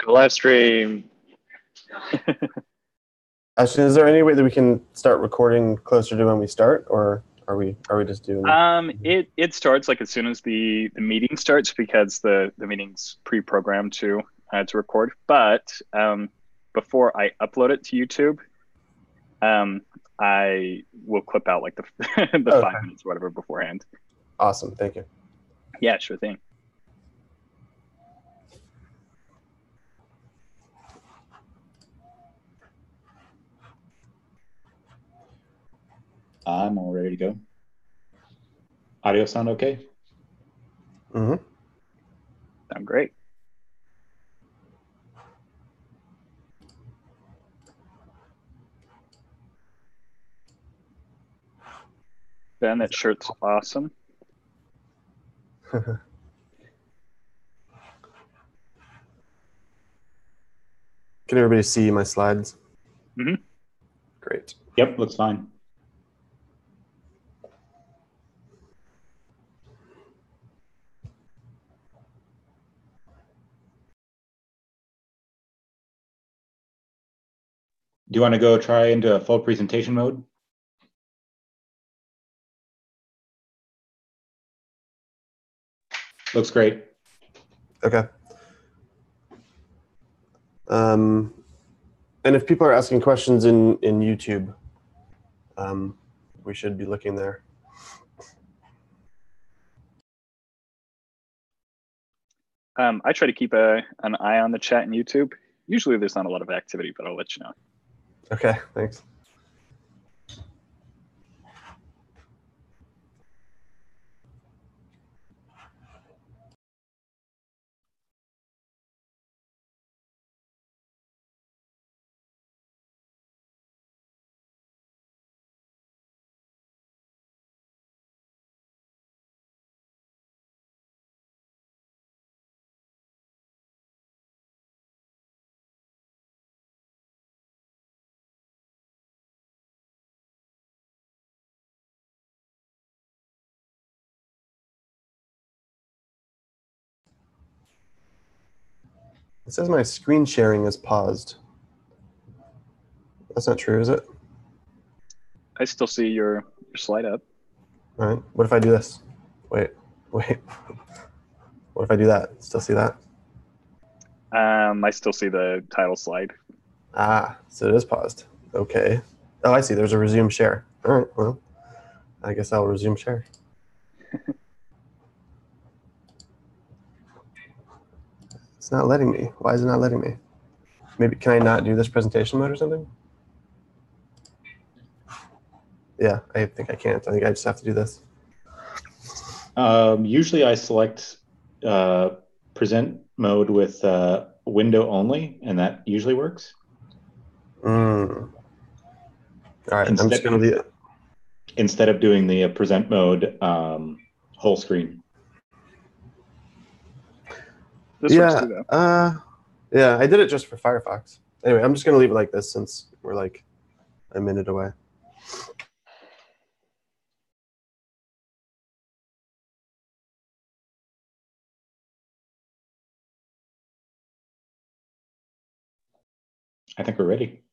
Live stream. Ashton, is there any way that we can start recording closer to when we start, or are we just doing? It starts like as soon as the meeting starts, because the meeting's pre-programmed to record. But before I upload it to YouTube, I will clip out like the the Okay. 5 minutes or whatever beforehand. Awesome, thank you. Yeah, sure thing. I'm all ready to go. Audio sound okay? Mm-hmm. Sound great. Ben, that shirt's awesome. Can everybody see my slides? Mm-hmm. Great. Yep, looks fine. Do you want to go try into full presentation mode? Looks great. Okay. And if people are asking questions in YouTube, we should be looking there. I try to keep an eye on the chat in YouTube. Usually there's not a lot of activity, but I'll let you know. Okay, thanks. It says my screen sharing is paused. That's not true, is it? I still see your slide up. All right. What if I do this? Wait. What if I do that? Still see that? I still see the title slide. Ah, so it is paused. Okay. Oh, I see. There's a resume share. All right. Well, I guess I'll resume share. It's not letting me. Why is it not letting me? Maybe can I not do this presentation mode or something? Yeah, I think I can't. I think I just have to do this. Usually I select present mode with window only, and that usually works. All right, I'm just going to leave it. Instead of doing the present mode whole screen. This works too, though. Yeah, I did it just for Firefox. Anyway, I'm just going to leave it like this since we're like a minute away. I think we're ready.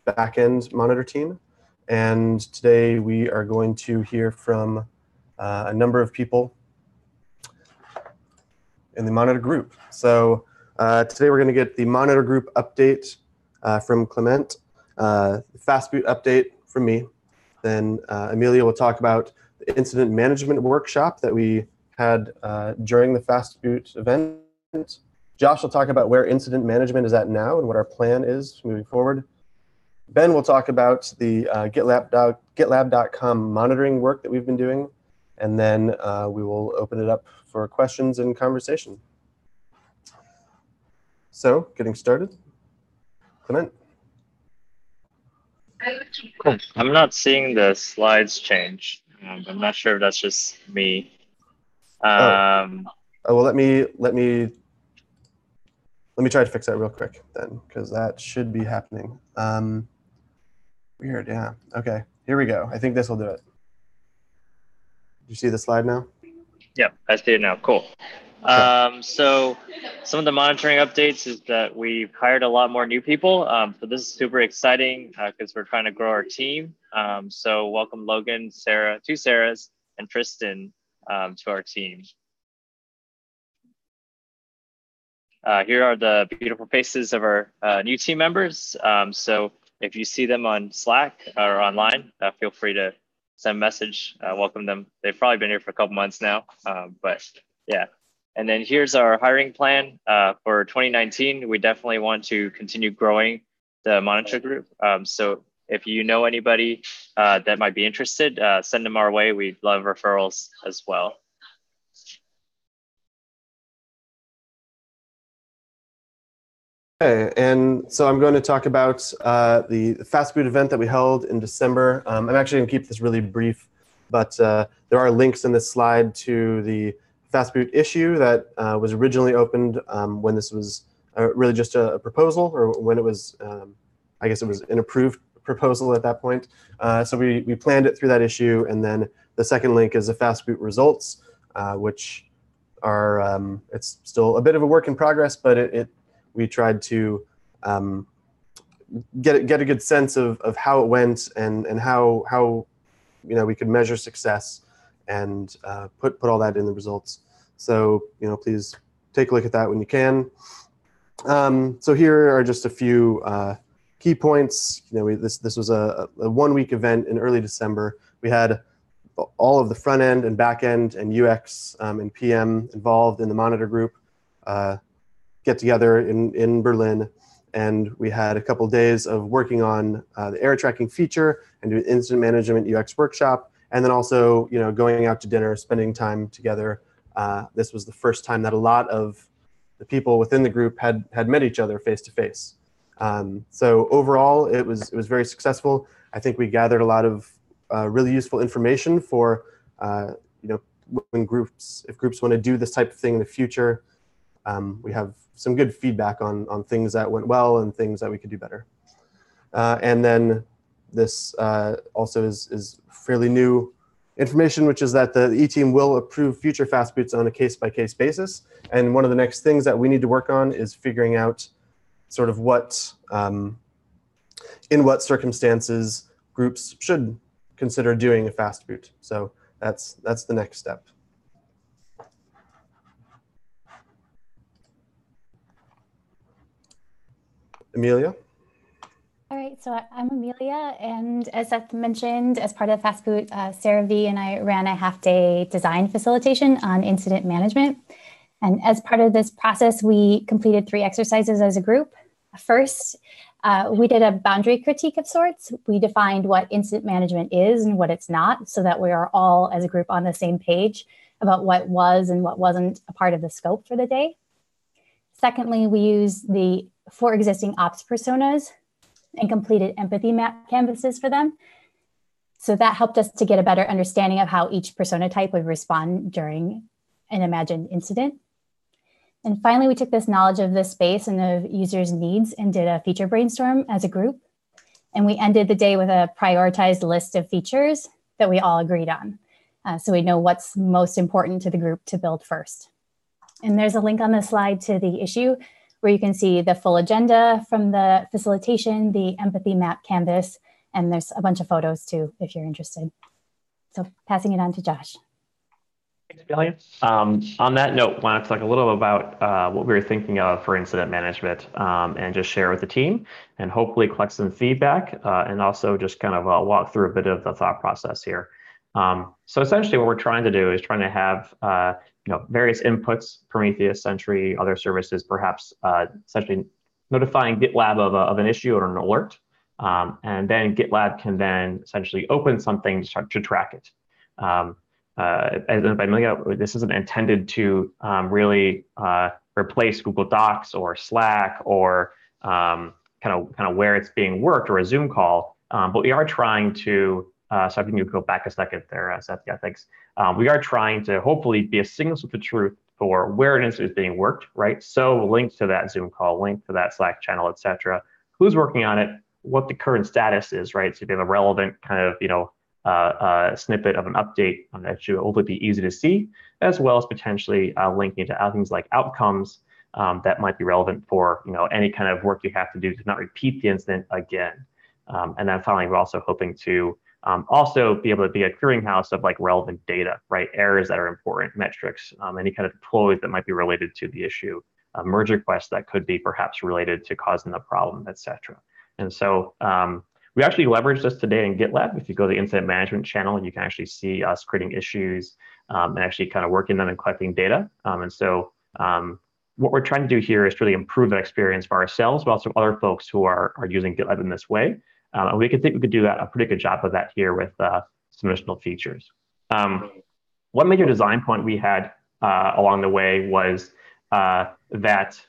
Backend monitor team, and today we are going to hear from a number of people in the monitor group. So today we're going to get the monitor group update from Clement, Fastboot update from me. Then Amelia will talk about the incident management workshop that we had during the Fastboot event. Josh will talk about where incident management is at now and what our plan is moving forward. Ben will talk about the GitLab.com monitoring work that we've been doing, and then we will open it up for questions and conversation. So, getting started. Clement. Cool. I'm not seeing the slides change. I'm not sure if that's just me. Well, let me try to fix that real quick then, because that should be happening. Weird, yeah. Okay, here we go. I think this will do it. Do you see the slide now? Yep, I see it now. Cool. So some of the monitoring updates is that we've hired a lot more new people. So this is super exciting because we're trying to grow our team. So welcome Logan, Sarah, two Sarahs, and Tristan to our team. Here are the beautiful faces of our new team members. So if you see them on Slack or online, feel free to send a message, welcome them. They've probably been here for a couple months now, but yeah. And then here's our hiring plan for 2019. We definitely want to continue growing the monitor group. So if you know anybody that might be interested, send them our way. We'd love referrals as well. Okay, and so I'm going to talk about the Fastboot event that we held in December. I'm actually going to keep this really brief, but there are links in this slide to the Fastboot issue that was originally opened when this was really just a proposal, or when it was, I guess it was an approved proposal at that point. So we planned it through that issue, and then the second link is the Fastboot results, which are, it's still a bit of a work in progress, but we tried to get a good sense of how it went and how we could measure success and put all that in the results. So please take a look at that when you can. So here are just a few key points. This was a 1-week event in early December. We had all of the front end and back end and UX and PM involved in the monitor group get together in Berlin, and we had a couple days of working on the error tracking feature and doing incident management UX workshop, and then also going out to dinner, spending time together. This was the first time that a lot of the people within the group had met each other face to face. So overall, it was very successful. I think we gathered a lot of really useful information for if groups want to do this type of thing in the future. We have some good feedback on things that went well and things that we could do better. And then this also is fairly new information, which is that the E-team will approve future Fastboots on a case-by-case basis. And one of the next things that we need to work on is figuring out sort of in what circumstances groups should consider doing a Fastboot. So that's the next step. Amelia? All right, so I'm Amelia, and as Seth mentioned, as part of Fastboot, Sarah V and I ran a half-day design facilitation on incident management. And as part of this process, we completed 3 exercises as a group. First, we did a boundary critique of sorts. We defined what incident management is and what it's not, so that we are all as a group on the same page about what was and what wasn't a part of the scope for the day. Secondly, we used the 4 existing ops personas and completed empathy map canvases for them. So that helped us to get a better understanding of how each persona type would respond during an imagined incident. And finally, we took this knowledge of this space and of users' needs and did a feature brainstorm as a group. And we ended the day with a prioritized list of features that we all agreed on. So we know what's most important to the group to build first. And there's a link on the slide to the issue where you can see the full agenda from the facilitation, the empathy map canvas, and there's a bunch of photos too, if you're interested. So passing it on to Josh. Thanks, Billy. On that note, I want to talk a little about what we were thinking of for incident management and just share with the team and hopefully collect some feedback and also just kind of walk through a bit of the thought process here. So essentially what we're trying to do is trying to have various inputs, Prometheus, Sentry, other services, perhaps essentially notifying GitLab of an issue or an alert. And then GitLab can then essentially open something to track it. As Amelia, this isn't intended to really replace Google Docs or Slack or kind of where it's being worked or a Zoom call, but we are trying to. So I think you go back a second there, Seth. Yeah, thanks. We are trying to hopefully be a signal of the truth for where an incident is being worked, right? So link to that Zoom call, link to that Slack channel, et cetera. Who's working on it? What the current status is, right? So if you have a relevant kind of snippet of an update that should hopefully be easy to see, as well as potentially linking to things like outcomes that might be relevant for any kind of work you have to do to not repeat the incident again. And then finally, we're also hoping to also be able to be a clearinghouse of like relevant data, right? Errors that are important, metrics, any kind of deploys that might be related to the issue, merge requests that could be perhaps related to causing the problem, et cetera. And so we actually leveraged this today in GitLab. If you go to the incident management channel, you can actually see us creating issues and actually kind of working them and collecting data. And so what we're trying to do here is really improve that experience for ourselves, but also other folks who are using GitLab in this way. And we think we could do a pretty good job of that here with some additional features. One major design point we had along the way was that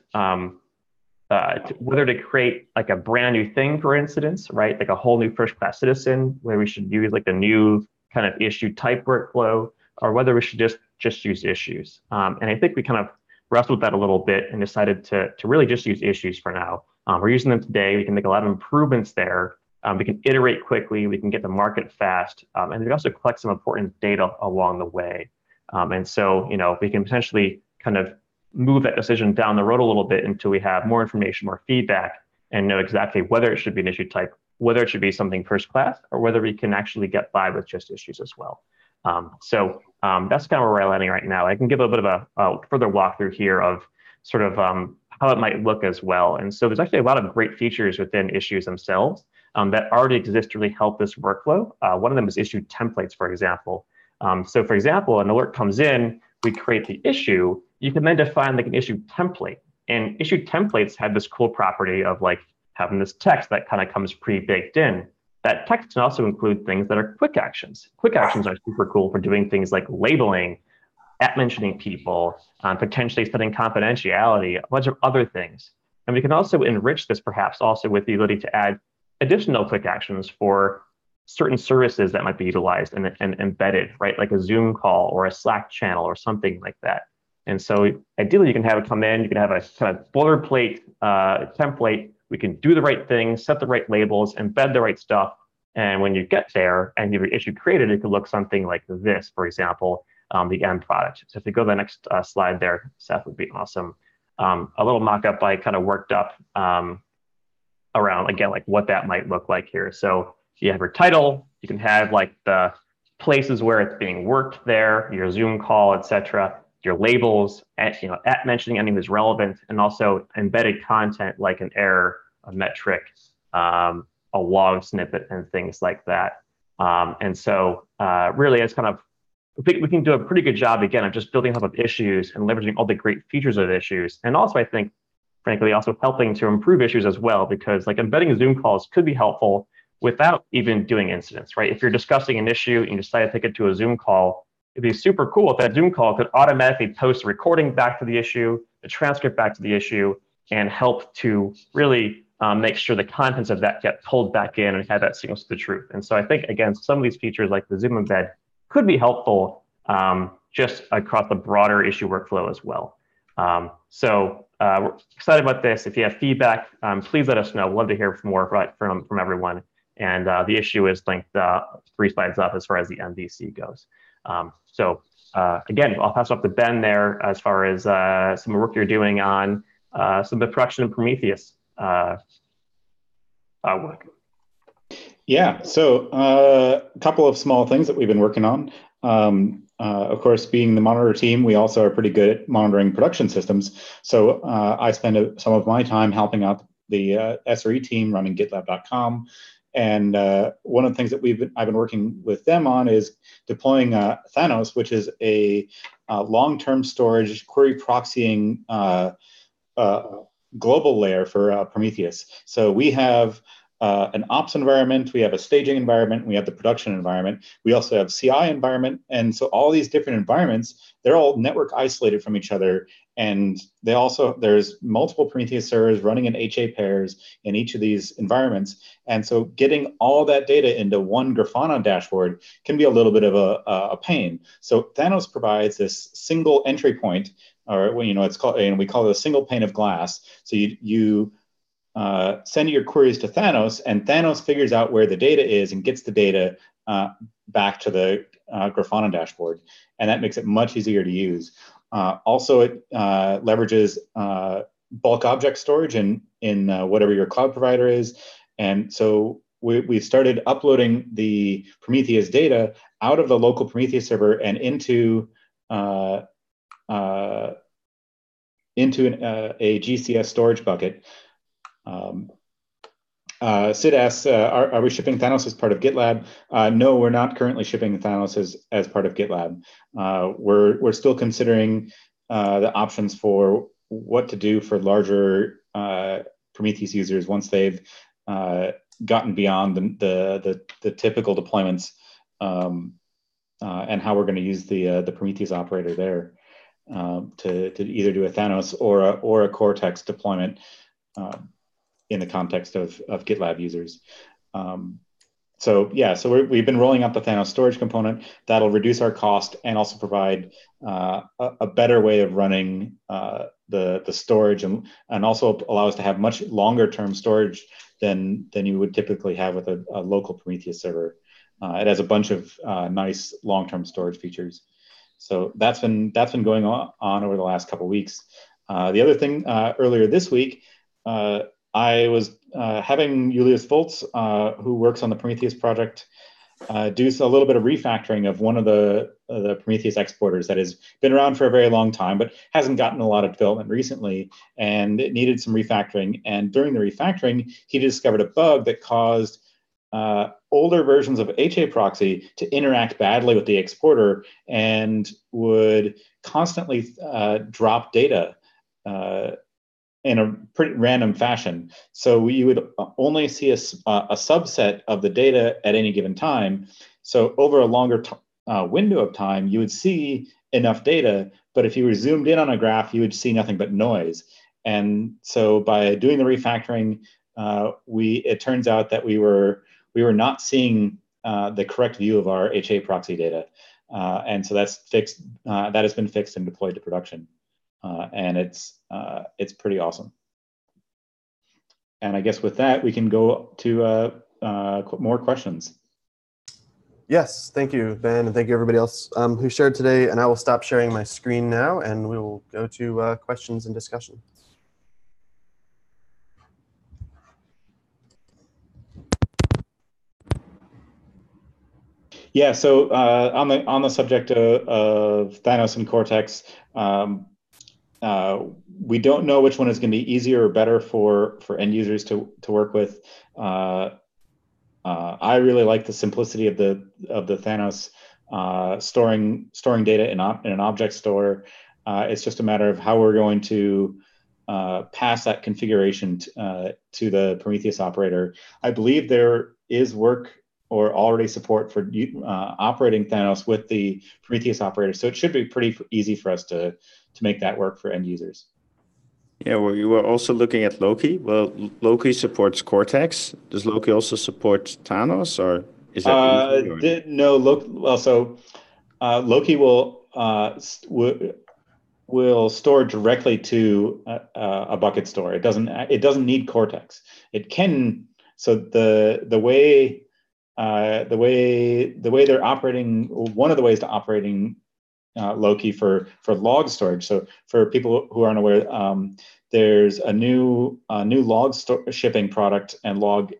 whether to create like a brand new thing for incidents, right? Like a whole new first-class citizen, where we should use like a new kind of issue type workflow, or whether we should just use issues. And I think we kind of wrestled with that a little bit and decided to really just use issues for now. We're using them today. We can make a lot of improvements there. We can iterate quickly. We can get to market fast, and we also collect some important data along the way. And so, we can potentially kind of move that decision down the road a little bit until we have more information, more feedback, and know exactly whether it should be an issue type, whether it should be something first class, or whether we can actually get by with just issues as well. So that's kind of where we're landing right now. I can give a bit of a further walkthrough here of sort of how it might look as well. And so there's actually a lot of great features within issues themselves that already exist to really help this workflow. One of them is issue templates, for example. So for example, an alert comes in, we create the issue, you can then define like an issue template. And issue templates have this cool property of like having this text that kind of comes pre-baked in. That text can also include things that are quick actions. Quick actions are super cool for doing things like labeling, mentioning people, potentially setting confidentiality, a bunch of other things. And we can also enrich this perhaps also with the ability to add additional quick actions for certain services that might be utilized and embedded, right? Like a Zoom call or a Slack channel or something like that. And so ideally you can have it come in, you can have a kind of boilerplate template. We can do the right thing, set the right labels, embed the right stuff. And when you get there and your issue created, it could look something like this, for example, the end product. So if you go to the next slide there, Seth, would be awesome. A little mock-up I kind of worked up around, again, like what that might look like here. So you have your title, you can have like the places where it's being worked there, your Zoom call, et cetera, your labels, at mentioning anything that's relevant, and also embedded content like an error, a metric, a log snippet, and things like that. And so really it's kind of, we can do a pretty good job, again, of just building up of issues and leveraging all the great features of issues. And also, I think, frankly, also helping to improve issues as well, because like embedding Zoom calls could be helpful without even doing incidents, right? If you're discussing an issue and you decide to take it to a Zoom call, it'd be super cool if that Zoom call could automatically post a recording back to the issue, the transcript back to the issue, and help to really make sure the contents of that get pulled back in and have that signal to the truth. And so I think, again, some of these features like the Zoom embed could be helpful just across the broader issue workflow as well. So we're excited about this. If you have feedback, please let us know. We'd love to hear more from everyone. And the issue is linked 3 slides up as far as the MVC goes. So again, I'll pass off to Ben there as far as some work you're doing on some of the production in Prometheus work. Yeah, so a couple of small things that we've been working on. Of course, being the monitor team, we also are pretty good at monitoring production systems. So I spend some of my time helping out the SRE team running GitLab.com. And one of the things that I've been working with them on is deploying Thanos, which is a long-term storage query proxying global layer for Prometheus. So we have an ops environment, we have a staging environment, we have the production environment, we also have CI environment. And so all these different environments, they're all network isolated from each other. And there's multiple Prometheus servers running in HA pairs in each of these environments. And so getting all that data into one Grafana dashboard can be a little bit of a pain. So Thanos provides this single entry point, or it's called, we call it a single pane of glass. So you send your queries to Thanos, and Thanos figures out where the data is and gets the data back to the Grafana dashboard, and that makes it much easier to use. Also, it leverages bulk object storage in whatever your cloud provider is, and so we started uploading the Prometheus data out of the local Prometheus server and into a GCS storage bucket. Sid asks, are we shipping Thanos as part of GitLab? No, we're not currently shipping Thanos as part of GitLab. We're still considering the options for what to do for larger Prometheus users once they've gotten beyond the typical deployments, and how we're going to use the Prometheus operator there to either do a Thanos or a Cortex deployment in the context of GitLab users. So we've been rolling out the Thanos storage component. That'll reduce our cost and also provide a better way of running the storage, and also allow us to have much longer term storage than you would typically have with a local Prometheus server. It has a bunch of nice long-term storage features. So that's been going on over the last couple of weeks. The other thing, earlier this week, I was having Julius Foltz, who works on the Prometheus project, do a little bit of refactoring of one of the Prometheus exporters that has been around for a very long time, but hasn't gotten a lot of development recently, and it needed some refactoring. And during the refactoring, he discovered a bug that caused older versions of HA proxy to interact badly with the exporter and would constantly drop data in a pretty random fashion. So you would only see a subset of the data at any given time. So over a longer window of time, you would see enough data, but if you were zoomed in on a graph, you would see nothing but noise. And so by doing the refactoring, it turns out that we were not seeing the correct view of our HA proxy data. And so that's fixed. That has been fixed and deployed to production. And it's pretty awesome. And I guess with that, we can go to more questions. Yes, thank you, Ben, and thank you everybody else who shared today. And I will stop sharing my screen now, and we will go to questions and discussion. Yeah, so on the subject of Thanos and Cortex, we don't know which one is going to be easier or better for end users to work with. I really like the simplicity of the Thanos storing data in an object store. It's just a matter of how we're going to pass that configuration to the Prometheus operator. I believe there is work or already support for operating Thanos with the Prometheus operator, so it should be pretty easy for us to make that work for end users. Yeah, we were also looking at Loki. Well, Loki supports Cortex. Does Loki also support Thanos, or is that no? Loki will store directly to a bucket store. It doesn't need Cortex. It can. So the way they're operating, one of the ways to operating Loki for log storage. So for people who aren't aware, there's a new log shipping product and log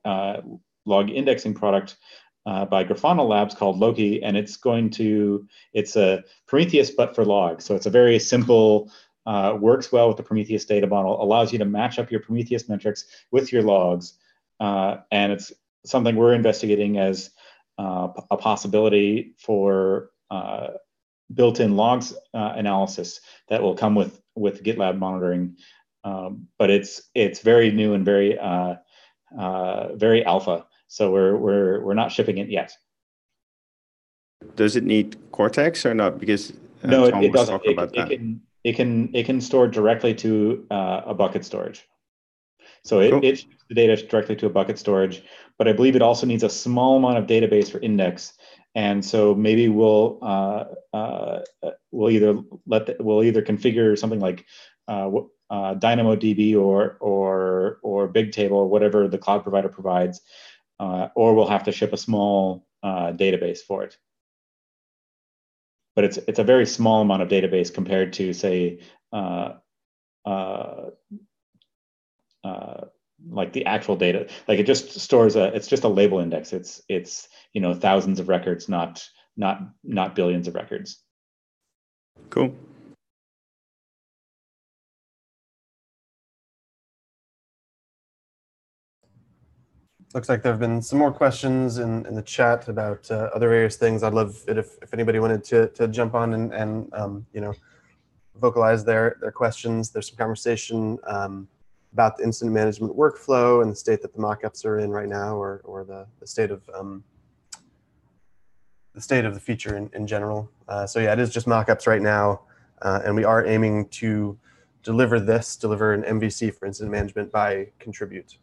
indexing product by Grafana Labs called Loki, and it's a Prometheus but for logs. So it's a very simple, works well with the Prometheus data model, allows you to match up your Prometheus metrics with your logs, and it's something we're investigating as a possibility for built-in logs analysis that will come with GitLab monitoring. But it's very new and very alpha. So we're not shipping it yet. Does it need Cortex or not? Because no, it doesn't. It can store directly to a bucket storage. So it ships the data directly to a bucket storage, but I believe it also needs a small amount of database for index. And so maybe we'll either configure something like DynamoDB or Bigtable or whatever the cloud provider provides, or we'll have to ship a small database for it. But it's a very small amount of database compared to, say, like the actual data. Like it just stores it's just a label index. It's thousands of records, not billions of records. Cool. Looks like there have been some more questions in the chat about other various things. I'd love it if anybody wanted to jump on and vocalize their questions. There's some conversation about the incident management workflow and the state that the mockups are in right now, or the state of the feature in general. So yeah, it is just mockups right now, and we are aiming to deliver an MVC for incident management by contribute.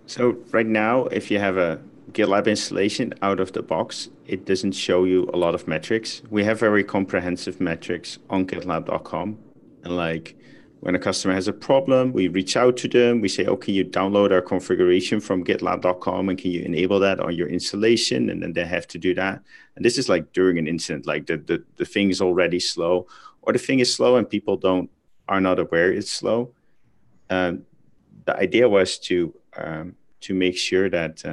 So right now, if you have a GitLab installation out of the box, it doesn't show you a lot of metrics. We have very comprehensive metrics on GitLab.com. And like when a customer has a problem, we reach out to them. We say, okay, you download our configuration from GitLab.com and can you enable that on your installation? And then they have to do that. And this is like during an incident, like the thing is already slow, or the thing is slow and people are not aware it's slow. The idea was to make sure that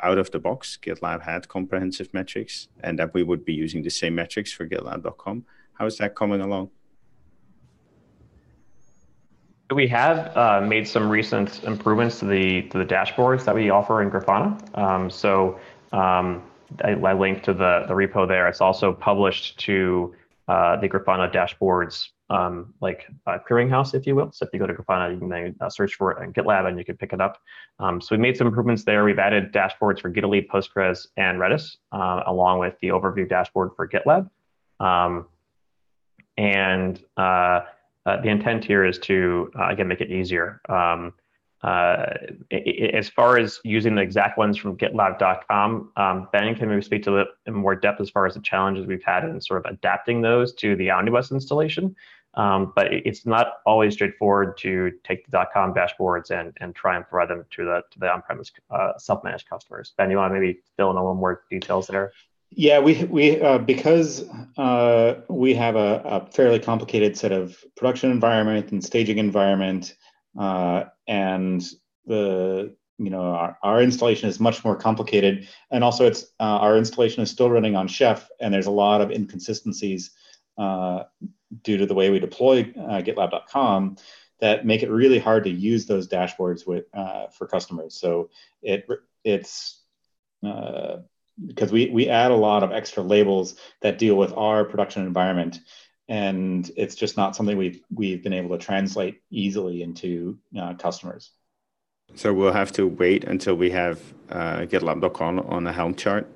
out of the box, GitLab had comprehensive metrics and that we would be using the same metrics for GitLab.com. How is that coming along? We have made some recent improvements to the dashboards that we offer in Grafana. I linked to the repo there. It's also published to the Grafana dashboards clearinghouse, if you will. So if you go to Grafana, you can search for it in GitLab and you can pick it up. So we made some improvements there. We've added dashboards for GitLab, Postgres, and Redis, along with the overview dashboard for GitLab. The intent here is to, again, make it easier. As far as using the exact ones from GitLab.com, Ben can maybe speak to it in more depth as far as the challenges we've had in sort of adapting those to the Omnibus installation. But it's not always straightforward to take the .com dashboards and try and provide them to the on-premise self-managed customers. Ben, you want to maybe fill in a little more details there? Yeah, because we have a fairly complicated set of production environment and staging environment, and our installation is much more complicated, and also it's our installation is still running on Chef, and there's a lot of inconsistencies due to the way we deploy GitLab.com that make it really hard to use those dashboards for customers. So it's because we add a lot of extra labels that deal with our production environment, and it's just not something we've been able to translate easily into customers. So we'll have to wait until we have GitLab.com on a Helm chart?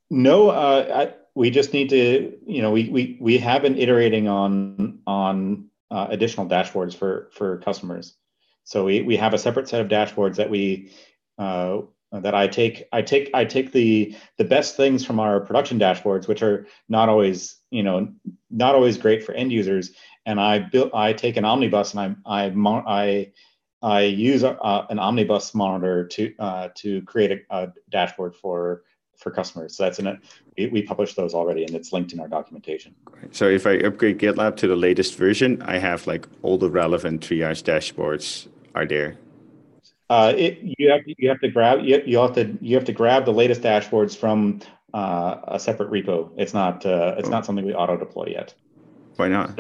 No, we just need to, we have been iterating on additional dashboards for customers. So we have a separate set of dashboards that I take the best things from our production dashboards, which are not always great for end users, and I take an Omnibus and I use an Omnibus monitor to create a dashboard for customers. So we published those already, and it's linked in our documentation. So if I upgrade GitLab to the latest version, I have like all the relevant triage dashboards are there. You have to grab the latest dashboards from a separate repo. It's not something we auto deploy yet. Why not?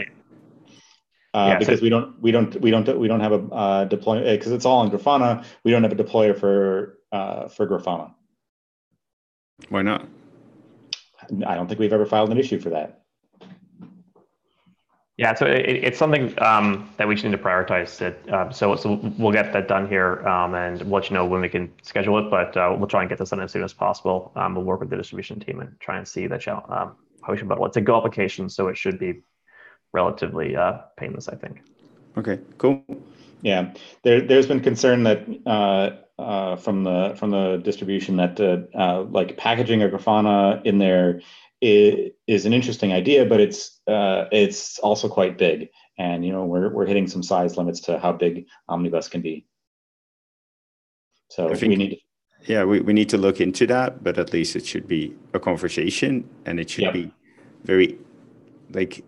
Because we don't have a deployment, because it's all in Grafana. We don't have a deployer for Grafana. Why not? I don't think we've ever filed an issue for that. Yeah, so it's something that we just need to prioritize. So we'll get that done here, and we'll let you know when we can schedule it. But we'll try and get this done as soon as possible. We'll work with the distribution team and try and see how we should bundle it. It's a Go application, so it should be relatively painless, I think. Okay, cool. Yeah, there's been concern that from the distribution that like packaging a Grafana in there is an interesting idea, but it's also quite big, and we're hitting some size limits to how big Omnibus can be. So we need. Yeah, we need to look into that, but at least it should be a conversation, and it should be very, like,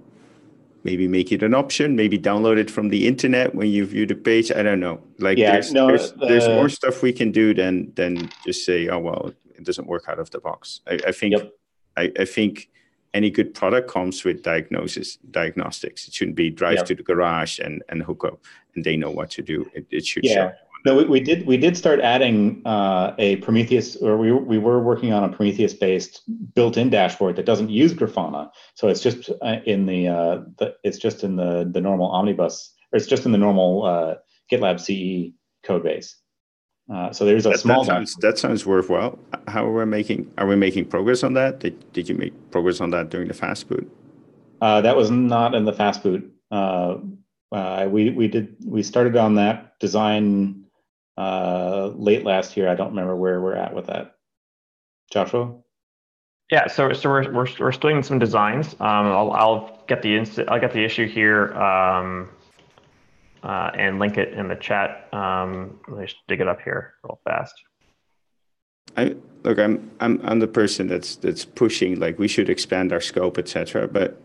maybe make it an option, maybe download it from the internet when you view the page. I don't know. Like, there's more stuff we can do than just say, oh, well, it doesn't work out of the box. I think I think any good product comes with diagnostics. It shouldn't be drive to the garage and hook up and they know what to do. It should show. No, we did start adding a Prometheus, or we were working on a Prometheus-based built-in dashboard that doesn't use Grafana. So it's just in the normal Omnibus, or it's just in the normal GitLab CE code base. So there's a small that sounds worthwhile. How are we making progress on that? Did you make progress on that during the Fastboot? That was not in the Fastboot. We started on that design late last year. I don't remember where we're at with that. Joshua? Yeah, so we're doing some designs. I'll get the issue here and link it in the chat. Let me just dig it up here real fast. I'm the person that's pushing, like, we should expand our scope, etc. But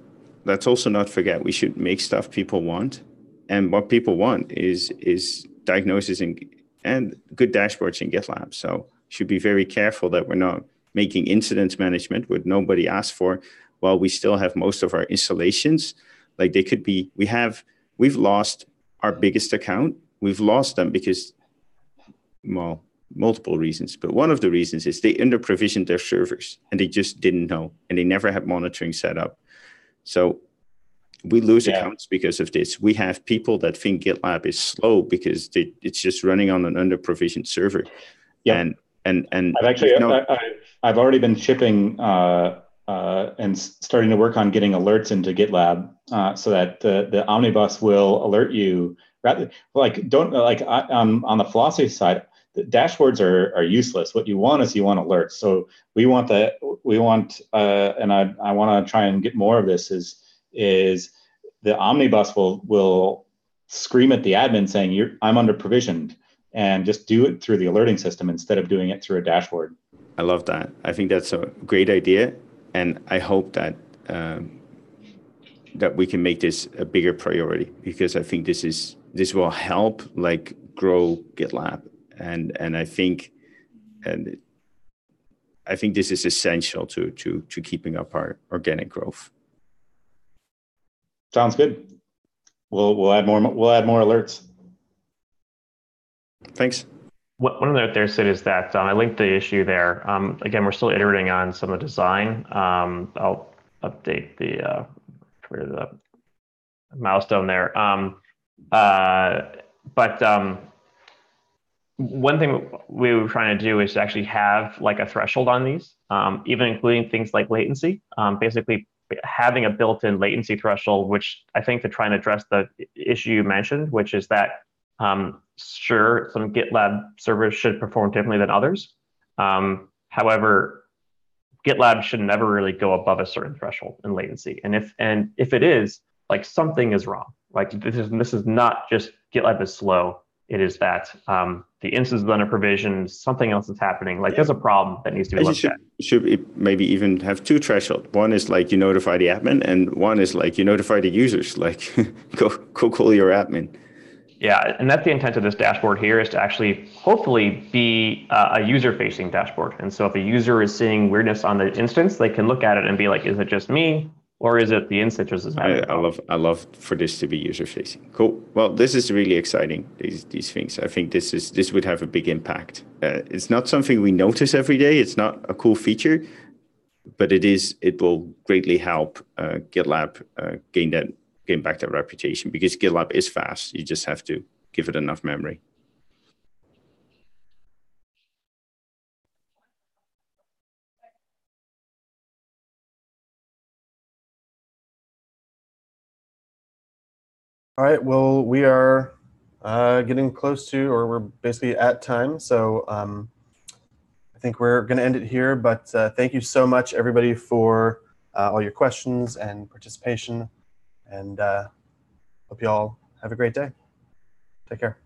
let's also not forget we should make stuff people want, and what people want is diagnosis and good dashboards in GitLab. So should be very careful that we're not making incident management, what nobody asked for, while we still have most of our installations. Like, they could be, we've lost our biggest account. We've lost them because, well, multiple reasons, but one of the reasons is they under-provisioned their servers and they just didn't know, and they never had monitoring set up. So we lose accounts because of this. We have people that think GitLab is slow because it's just running on an under-provisioned server. And I've already been shipping and starting to work on getting alerts into GitLab so that the Omnibus will alert you. Rather, on the philosophy side, the dashboards are useless. What you want is alerts. So we want and I want to try and get more of this is the Omnibus will scream at the admin saying I'm under provisioned, and just do it through the alerting system instead of doing it through a dashboard. I love that. I think that's a great idea, and I hope that that we can make this a bigger priority, because I think this will help, like, grow GitLab, and I think this is essential to keeping up our organic growth. Sounds good. We'll add more alerts. Thanks. One of the note there, Sid, is that I linked the issue there. Again, we're still iterating on some of the design. I'll update the milestone there. One thing we were trying to do is to actually have, like, a threshold on these, even including things like latency. Basically, having a built-in latency threshold, which I think to try and address the issue you mentioned, which is that sure, some GitLab servers should perform differently than others. However, GitLab should never really go above a certain threshold in latency. And if it is, like, something is wrong. Like, this is not just GitLab is slow. It is that the instance is under provision, something else is happening. Like, there's a problem that needs to be looked at. Should it maybe even have two thresholds? One is, like, you notify the admin, and one is, like, you notify the users. Like, go call your admin. Yeah, and that's the intent of this dashboard here, is to actually hopefully be a user-facing dashboard. And so if a user is seeing weirdness on the instance, they can look at it and be like, is it just me? Or is it the instance is having I love for this to be user-facing. Cool. Well, this is really exciting, these things. I think this would have a big impact. It's not something we notice every day. It's not a cool feature, but it will greatly help GitLab gain back that reputation, because GitLab is fast. You just have to give it enough memory. All right, well, we are getting close to, or we're basically at time. So I think we're going to end it here. But thank you so much, everybody, for all your questions and participation. And hope you all have a great day. Take care.